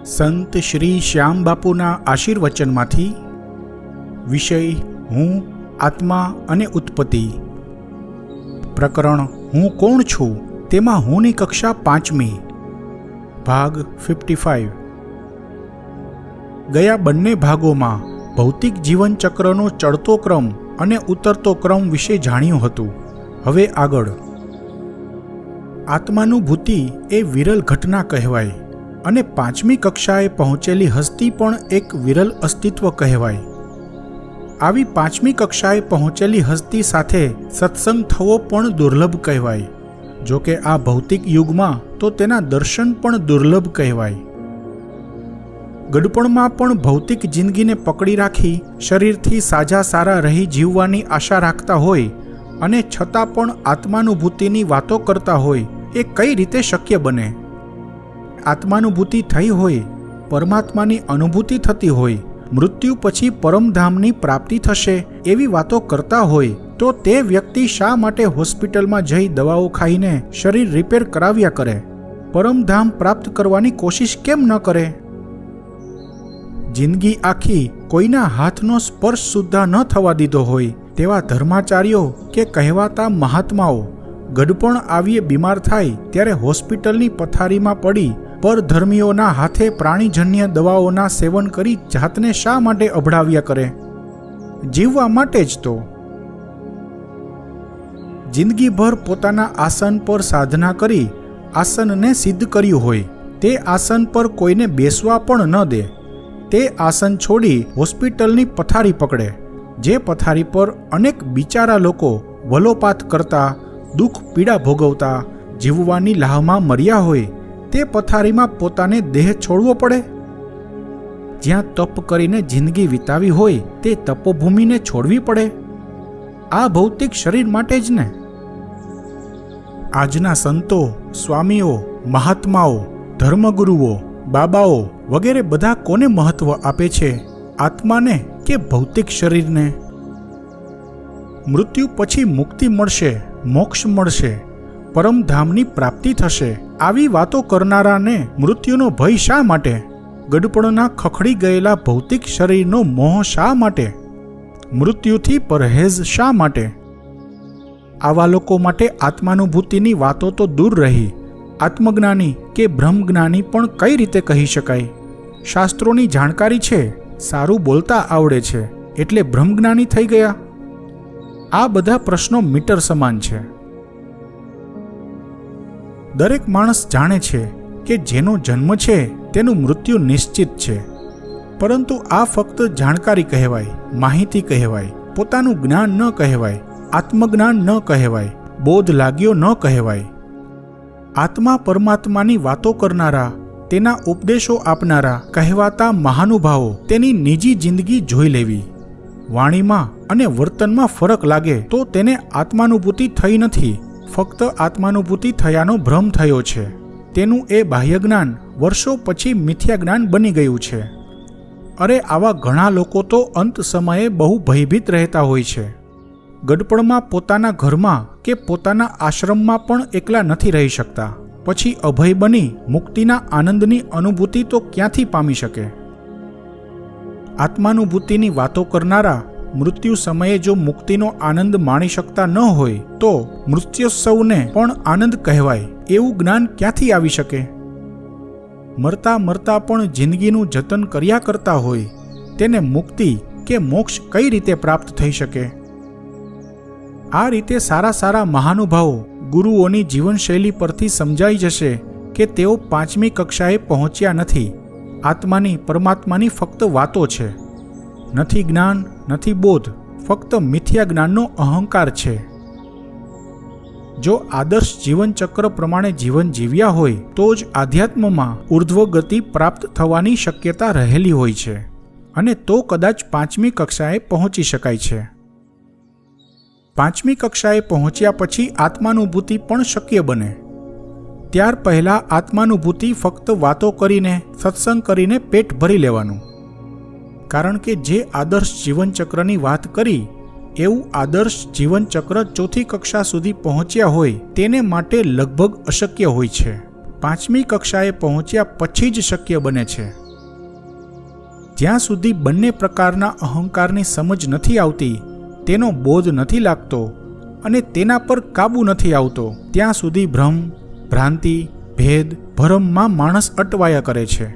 સંત શ્રી શ્યામ બાપુના આશીર્વચનમાંથી વિષય હું, આત્મા અને ઉત્પત્તિ. પ્રકરણ હું કોણ છું તેમાં હુંની કક્ષા 5મી, ભાગ 55. ગયા બંને ભાગોમાં ભૌતિક જીવનચક્રનો ચડતો ક્રમ અને ઉતરતો ક્રમ વિશે જાણ્યું હતું. હવે આગળ. આત્માનુભૂતિ એ વિરલ ઘટના કહેવાય અને 5મી કક્ષાએ પહોંચેલી હસ્તી પણ એક વિરલ અસ્તિત્વ કહેવાય. આવી 5મી કક્ષાએ પહોંચેલી હસ્તી સાથે સત્સંગ થવો પણ દુર્લભ કહેવાય. જો કે આ ભૌતિક યુગમાં તો તેના દર્શન પણ દુર્લભ કહેવાય. ગડપણમાં પણ ભૌતિક જિંદગીને પકડી રાખી શરીરથી સાજા સારા રહી જીવવાની આશા રાખતા હોય અને છતાં પણ આત્માનુભૂતિની વાતો કરતા હોય એ કઈ રીતે શક્ય બને? આત્માનુભૂતિ થઈ હોય, પરમાત્માની અનુભૂતિ થતી હોય, મૃત્યુ પછી પરમધામની પ્રાપ્તિ થશે એવી વાતો કરતા હોય તો તે વ્યક્તિ શા માટે હોસ્પિટલમાં જઈ દવાઓ ખાઈને શરીર રિપેર કરાવ્યા કરે? પરમધામ પ્રાપ્ત કરવાની કોશિશ કેમ ન કરે? જિંદગી આખી કોઈના હાથનો સ્પર્શ સુદ્ધા ન થવા દીધો હોય તેવા ધર્માચાર્યો કે કહેવાતા મહાત્માઓ ગડપણ આવીએ બીમાર થાય ત્યારે હોસ્પિટલની પથારીમાં પડી પરધર્મીઓના હાથે પ્રાણીજન્ય દવાઓના સેવન કરી જાતને શા માટે અભડાવ્યા કરે? જીવવા માટે જ તો. જિંદગીભર પોતાના આસન પર સાધના કરી આસનને સિદ્ધ કર્યું હોય તે આસન પર કોઈને બેસવા પણ ન દે. તે આસન છોડી હોસ્પિટલની પથારી પકડે, જે પથારી પર અનેક બિચારા લોકો વલોપાત કરતા, દુઃખ પીડા ભોગવતા, જીવવાની લાહમાં મર્યા હોય તે પથારીમાં પોતાને દેહ છોડવો પડે? જ્યાં તપ કરીને જિંદગી વિતાવી હોય તે તપોભૂમિને છોડવી પડે? આ ભૌતિક શરીર માટે જ ને. આજના સંતો, સ્વામીઓ, મહાત્માઓ, ધર્મગુરુઓ, બાબાઓ વગેરે બધા કોને મહત્વ આપે છે? આત્માને કે ભૌતિક શરીરને? મૃત્યુ પછી મુક્તિ મળશે, મોક્ષ મળશે, પરમધામની પ્રાપ્તિ થશે આવી વાતો કરનારાને મૃત્યુનો ભય શા માટે? ગડપણના ખખડી ગયેલા ભૌતિક શરીરનો મોહ શા માટે? મૃત્યુથી પરહેજ શા માટે? આવા લોકો માટે આત્માનુભૂતિની વાતો તો દૂર રહી, આત્મજ્ઞાની કે બ્રહ્મજ્ઞાની પણ કઈ રીતે કહી શકાય? શાસ્ત્રોની જાણકારી છે, સારું બોલતા આવડે છે એટલે બ્રહ્મજ્ઞાની થઈ ગયા? આ બધા પ્રશ્નો મીટર સમાન છે. દરેક માણસ જાણે છે કે જેનો જન્મ છે તેનું મૃત્યુ નિશ્ચિત છે, પરંતુ આ ફક્ત જાણકારી કહેવાય, માહિતી કહેવાય, પોતાનું જ્ઞાન ન કહેવાય, આત્મજ્ઞાન ન કહેવાય, બોધ લાગ્યો ન કહેવાય. આત્મા પરમાત્માની વાતો કરનારા, તેના ઉપદેશો આપનારા કહેવાતા મહાનુભાવો તેની નિજી જિંદગી જોઈ લેવી. વાણીમાં અને વર્તનમાં ફરક લાગે તો તેને આત્માનુભૂતિ થઈ નથી, ફક્ત આત્માનુભૂતિ થયાનો ભ્રમ થયો છે. તેનું એ બાહ્ય જ્ઞાન વર્ષો પછી મિથ્યા જ્ઞાન બની ગયું છે. અરે આવા ઘણા લોકો તો અંત સમયે બહુ ભયભીત રહેતા હોય છે. ગડપણમાં પોતાના ઘરમાં કે પોતાના આશ્રમમાં પણ એકલા નથી રહી શકતા, પછી અભય બની મુક્તિના આનંદની અનુભૂતિ તો ક્યાંથી પામી શકે? આત્માનુભૂતિની વાતો કરનારા મૃત્યુ સમયે જો મુક્તિનો આનંદ માણી શકતા ન હોય તો મૃત્યોત્સવને પણ આનંદ કહેવાય એવું જ્ઞાન ક્યાંથી આવી શકે? મરતા મરતા પણ જિંદગીનું જતન કર્યા કરતા હોય તેને મુક્તિ કે મોક્ષ કઈ રીતે પ્રાપ્ત થઈ શકે? આ રીતે સારા સારા મહાનુભાવો ગુરુઓની જીવનશૈલી પરથી સમજાઈ જશે કે તેઓ 5મી કક્ષાએ પહોંચ્યા નથી. આત્માની પરમાત્માની ફક્ત વાતો છે, નથી જ્ઞાન, નથી બોધ, ફક્ત મિથ્યા જ્ઞાનનો અહંકાર છે. જો આદર્શ જીવનચક્ર પ્રમાણે જીવન જીવ્યા હોય તો જ આધ્યાત્મમાં ઉર્ધ્વ ગતિ પ્રાપ્ત થવાની શક્યતા રહેલી હોય છે અને તો કદાચ 5મી કક્ષાએ પહોંચી શકાય છે. 5મી કક્ષાએ પહોંચ્યા પછી આત્માનુભૂતિ પણ શક્ય બને. ત્યાર પહેલાં આત્માનુભૂતિ ફક્ત વાતો કરીને, સત્સંગ કરીને પેટ ભરી લેવાનું. કારણ કે જે આદર્શ જીવનચક્રની વાત કરી એવું આદર્શ જીવનચક્ર 4થી કક્ષા સુધી પહોંચ્યા હોય તેને માટે લગભગ અશક્ય હોય છે. પાંચમી કક્ષાએ પહોંચ્યા પછી જ શક્ય બને છે. જ્યાં સુધી બંને પ્રકારના અહંકારની સમજ નથી આવતી, તેનો બોધ નથી લાગતો અને તેના પર કાબૂ નથી આવતો, ત્યાં સુધી ભ્રમ, ભ્રાંતિ, ભેદ, ભરમમાં માણસ અટવાયા કરે છે.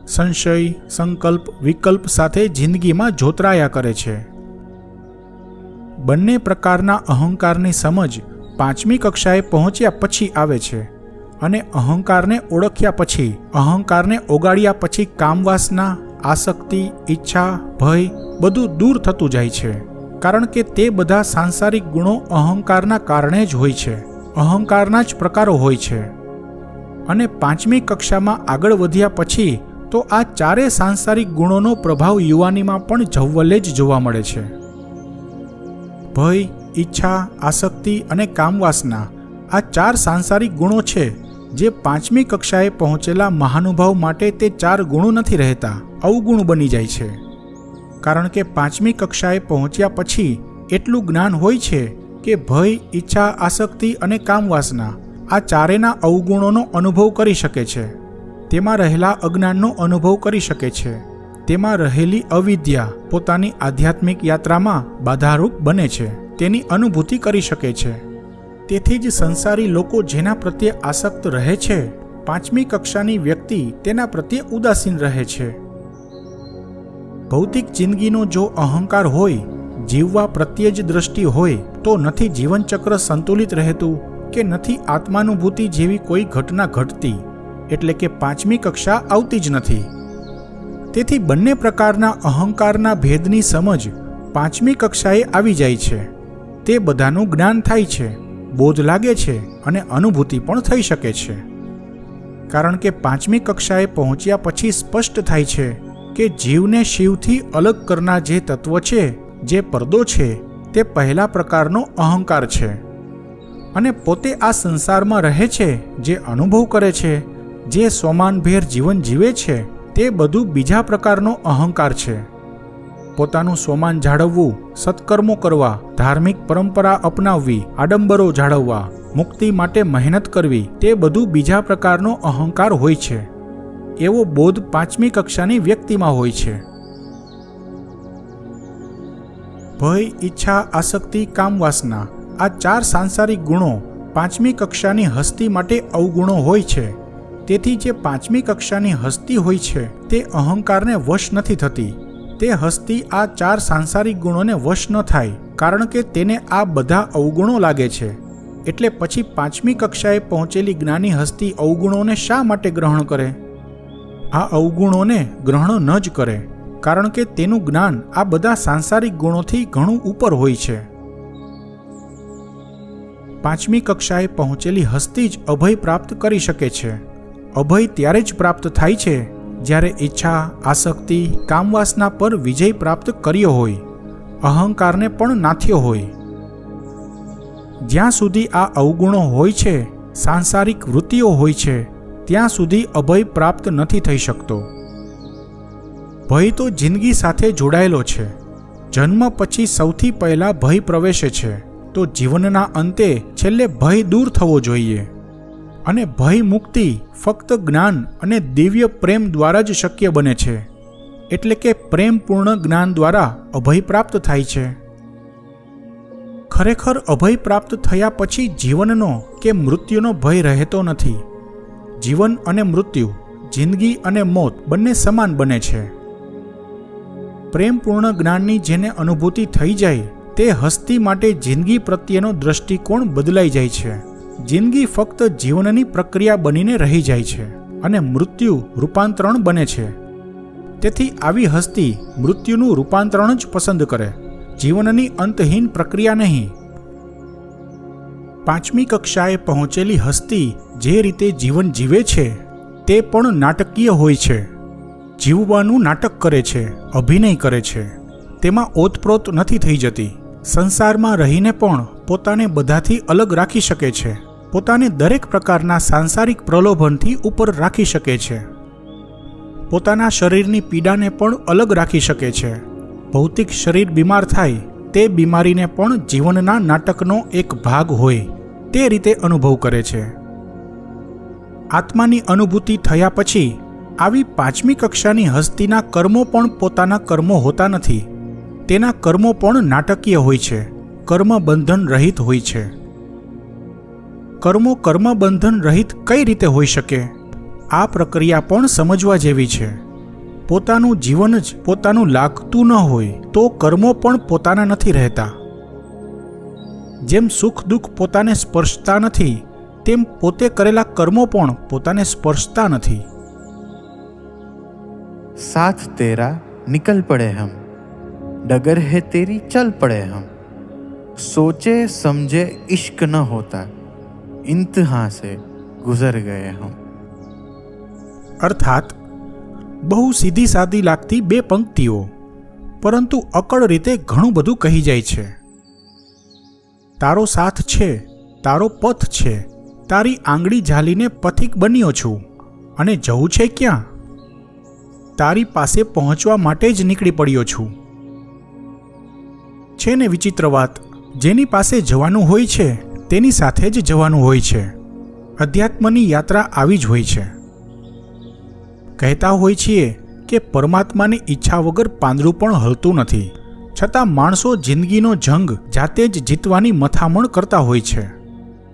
સંશય, સંકલ્પ, વિકલ્પ સાથે જિંદગીમાં જોતરાયા કરે છે. બંને પ્રકારના અહંકારની સમજ પાંચમી કક્ષાએ પહોંચ્યા પછી આવે છે અને અહંકારને ઓળખ્યા પછી, અહંકારને ઓગાળ્યા પછી કામવાસના, આસક્તિ, ઈચ્છા, ભય બધું દૂર થતું જાય છે. કારણ કે તે બધા સાંસારિક ગુણો અહંકારના કારણે જ હોય છે, અહંકારના જ પ્રકારો હોય છે. અને પાંચમી કક્ષામાં આગળ વધ્યા પછી તો આ ચારે સાંસારિક ગુણોનો પ્રભાવ યુવાનીમાં પણ જવલ્લે જ જોવા મળે છે. ભય, ઈચ્છા, આસક્તિ અને કામવાસના આ ચાર સાંસારિક ગુણો છે જે પાંચમી કક્ષાએ પહોંચેલા મહાનુભાવ માટે તે ચાર ગુણો નથી રહેતા, અવગુણ બની જાય છે. કારણ કે પાંચમી કક્ષાએ પહોંચ્યા પછી એટલું જ્ઞાન હોય છે કે ભય, ઈચ્છા, આસક્તિ અને કામવાસના આ ચારેના અવગુણોનો અનુભવ કરી શકે છે. તેમાં રહેલા અજ્ઞાનનો અનુભવ કરી શકે છે. તેમાં રહેલી અવિદ્યા પોતાની આધ્યાત્મિક યાત્રામાં બાધારૂપ બને છે, તેની અનુભૂતિ કરી શકે છે. તેથી જ સંસારી લોકો જેના પ્રત્યે આસક્ત રહે છે, પાંચમી કક્ષાની વ્યક્તિ તેના પ્રત્યે ઉદાસીન રહે છે. ભૌતિક જિંદગીનો જો અહંકાર હોય, જીવવા પ્રત્યે જ દ્રષ્ટિ હોય, તો નથી જીવનચક્ર સંતુલિત રહેતું કે નથી આત્માનુભૂતિ જેવી કોઈ ઘટના ઘટતી, એટલે કે પાંચમી કક્ષા આવતી જ નથી. તેથી બંને પ્રકારના અહંકારના ભેદની સમજ પાંચમી કક્ષાએ આવી જાય છે. તે બધાનું જ્ઞાન થાય છે, બોધ લાગે છે અને અનુભૂતિ પણ થઈ શકે છે. કારણ કે પાંચમી કક્ષાએ પહોંચ્યા પછી સ્પષ્ટ થાય છે કે જીવને શિવથી અલગ કરનાર જે તત્વ છે, જે પડદો છે, તે પહેલા પ્રકારનો અહંકાર છે. અને પોતે આ સંસારમાં રહે છે, જે અનુભવ કરે છે, જે સોમાનભેર જીવન જીવે છે, તે બધું બીજા પ્રકારનો અહંકાર છે. પોતાનું સોમાન જાળવવું, સત્કર્મો કરવા, ધાર્મિક પરંપરા અપનાવવી, આડંબરો જાળવવા, મુક્તિ માટે મહેનત કરવી, તે બધું બીજા પ્રકારનો અહંકાર હોય છે. એવો બોધ પાંચમી કક્ષાની વ્યક્તિમાં હોય છે. ભય, ઈચ્છા, આસક્તિ, કામવાસના આ ચાર સાંસારિક ગુણો પાંચમી કક્ષાની હસ્તી માટે અવગુણો હોય છે. તેથી જે પાંચમી કક્ષાની હસ્તી હોય છે તે અહંકારને વશ નથી થતી. તે હસ્તી આ ચાર સાંસારિક ગુણોને વશ ન થાય, કારણ કે તેને આ બધા અવગુણો લાગે છે. એટલે પછી પાંચમી કક્ષાએ પહોંચેલી જ્ઞાની હસ્તી અવગુણોને શા માટે ગ્રહણ કરે? આ અવગુણોને ગ્રહણ ન જ કરે, કારણ કે તેનું જ્ઞાન આ બધા સાંસારિક ગુણોથી ઘણું ઉપર હોય છે. પાંચમી કક્ષાએ પહોંચેલી હસ્તી જ અભય પ્રાપ્ત કરી શકે છે. અભય ત્યારે જ પ્રાપ્ત થાય છે જ્યારે ઈચ્છા, આસક્તિ, કામવાસના પર વિજય પ્રાપ્ત કર્યો હોય, અહંકારને પણ નાથ્યો હોય. જ્યાં સુધી આ અવગુણો હોય છે, સાંસારિક વૃત્તિઓ હોય છે, ત્યાં સુધી અભય પ્રાપ્ત નથી થઈ શકતો. ભય તો જિંદગી સાથે જોડાયેલો છે. જન્મ પછી સૌથી પહેલા ભય પ્રવેશે છે, તો જીવનના અંતે છેલ્લે ભય દૂર થવો જોઈએ. અને ભય મુક્તિ ફક્ત જ્ઞાન અને દિવ્ય પ્રેમ દ્વારા જ શક્ય બને છે. એટલે કે પ્રેમપૂર્ણ જ્ઞાન દ્વારા અભય પ્રાપ્ત થાય છે. ખરેખર અભય પ્રાપ્ત થયા પછી જીવનનો કે મૃત્યુનો ભય રહેતો નથી. જીવન અને મૃત્યુ, જિંદગી અને મોત બંને સમાન બને છે. પ્રેમપૂર્ણ જ્ઞાનની જેને અનુભૂતિ થઈ જાય, તે હસ્તી માટે જિંદગી પ્રત્યેનો દૃષ્ટિકોણ બદલાઈ જાય છે. જિંદગી ફક્ત જીવનની પ્રક્રિયા બનીને રહી જાય છે અને મૃત્યુ રૂપાંતરણ બને છે. તેથી આવી હસ્તી મૃત્યુનું રૂપાંતરણ જ પસંદ કરે, જીવનની અંતહીન પ્રક્રિયા નહીં. પાંચમી કક્ષાએ પહોંચેલી હસ્તી જે રીતે જીવન જીવે છે તે પણ નાટકીય હોય છે. જીવવાનું નાટક કરે છે, અભિનય કરે છે. તેમાં ઓતપ્રોત નથી થઈ જતી. સંસારમાં રહીને પણ પોતાને બધાથી અલગ રાખી શકે છે. પોતાને દરેક પ્રકારના સાંસારિક પ્રલોભનથી ઉપર રાખી શકે છે. પોતાના શરીરની પીડાને પણ અલગ રાખી શકે છે. ભૌતિક શરીર બીમાર થાય, તે બીમારીને પણ જીવનના નાટકનો એક ભાગ હોય તે રીતે અનુભવ કરે છે. આત્માની અનુભૂતિ થયા પછી આવી 5મી કક્ષાની હસ્તીના કર્મો પણ પોતાના કર્મો હોતા નથી. તેના કર્મો પણ નાટકીય હોય છે, કર્મ બંધન રહિત હોય છે. કર્મો કર્મ બંધન રહિત કઈ રીતે હોઈ શકે? આ પ્રક્રિયા પણ સમજવા જેવી છે. પોતાનું જીવન જ પોતાનું લાગતું ન હોય તો કર્મો પણ પોતાના નથી રહેતા. જેમ સુખ દુઃખ પોતાને સ્પર્શતા નથી, તેમ પોતે કરેલા કર્મો પણ પોતાને સ્પર્શતા નથી. साथ तेरा निकल पड़े हम, डगर है तेरी चल पड़े हम, सोचे समझे इश्क न होता, इंतहा से गुजर गए हम. અર્થાત બહુ સીધી સાદી લાગતી 2 પંક્તિઓ, પરંતુ અકળ રીતે ઘણું બધું કહી જાય છે. તારો સાથ છે, તારો પથ છે, તારી આંગળી ઝાલીને પથિક બન્યો છું, અને જવું છે ક્યાં? તારી પાસે પહોંચવા માટે જ નીકળી પડ્યો છું. છે ને વિચિત્ર વાત, જેની પાસે જવાનું હોય છે તેની સાથે જ જવાનું હોય છે. અધ્યાત્મની યાત્રા આવી જ હોય છે. કહેતા હોય છીએ કે પરમાત્માની ઈચ્છા વગર પાંદડું પણ હલતું નથી, છતાં માણસો જિંદગીનો જંગ જાતે જ જીતવાની મથામણ કરતા હોય છે.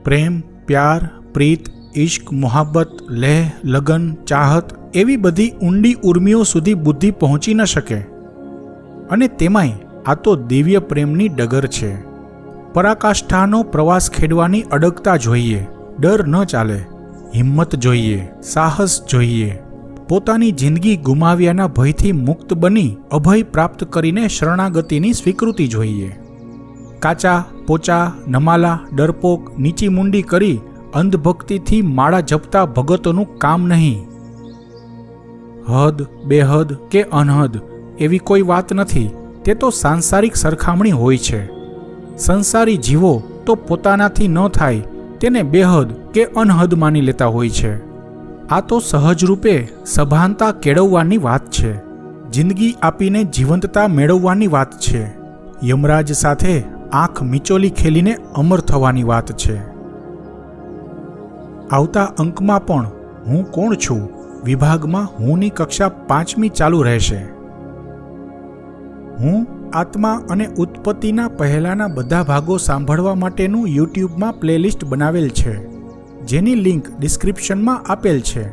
પ્રેમ, પ્યાર, પ્રીત, ઇશ્ક, મોહબ્બત, લેહ, લગન, ચાહત એવી બધી ઊંડી ઉર્મિઓ સુધી બુદ્ધિ પહોંચી ન શકે. અને તેમાંય આ તો દિવ્ય પ્રેમની ડગર છે. પરાકાષ્ઠાનો પ્રવાસ ખેડવાની અડગતા જોઈએ, ડર ન ચાલે, હિંમત જોઈએ, સાહસ જોઈએ. પોતાની જિંદગી ગુમાવ્યાના ભયથી મુક્ત બની અભય પ્રાપ્ત કરીને શરણાગતિની સ્વીકૃતિ જોઈએ. કાચા, પોચા, નમાલા, ડરપોક, નીચી મુંડી કરી અંધભક્તિથી માળા જપતા ભગતોનું કામ નહીં. હદ, બેહદ કે અનહદ એવી કોઈ વાત નથી. તે તો સાંસારિક સરખામણી હોય છે. સંસારી જીવો તો પોતાનાથી ન થાય તેને બેહદ કે અનહદ માની લેતા હોય છે. આ તો સહજ રૂપે સભાનતા કેળવવાની વાત છે. જિંદગી આપીને જીવંતતા મેળવવાની વાત છે. યમરાજ સાથે આંખ મીચોલી ખેલીને અમર થવાની વાત છે. આવતા અંકમાં પણ હું કોણ છું વિભાગમાં હુંની કક્ષા 5મી ચાલુ રહેશે. હું આત્મા અને ઉત્પત્તિના પહેલાના બધા ભાગો સાંભળવા માટેનું યુટ્યુબમાં પ્લેલિસ્ટ બનાવેલ છે, જેની લિંક ડિસ્ક્રિપ્શનમાં આપેલ છે.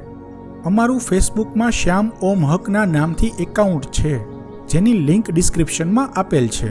અમારું ફેસબુકમાં શ્યામ ઓમ હકના નામથી એકાઉન્ટ છે, જેની લિંક ડિસ્ક્રિપ્શનમાં આપેલ છે.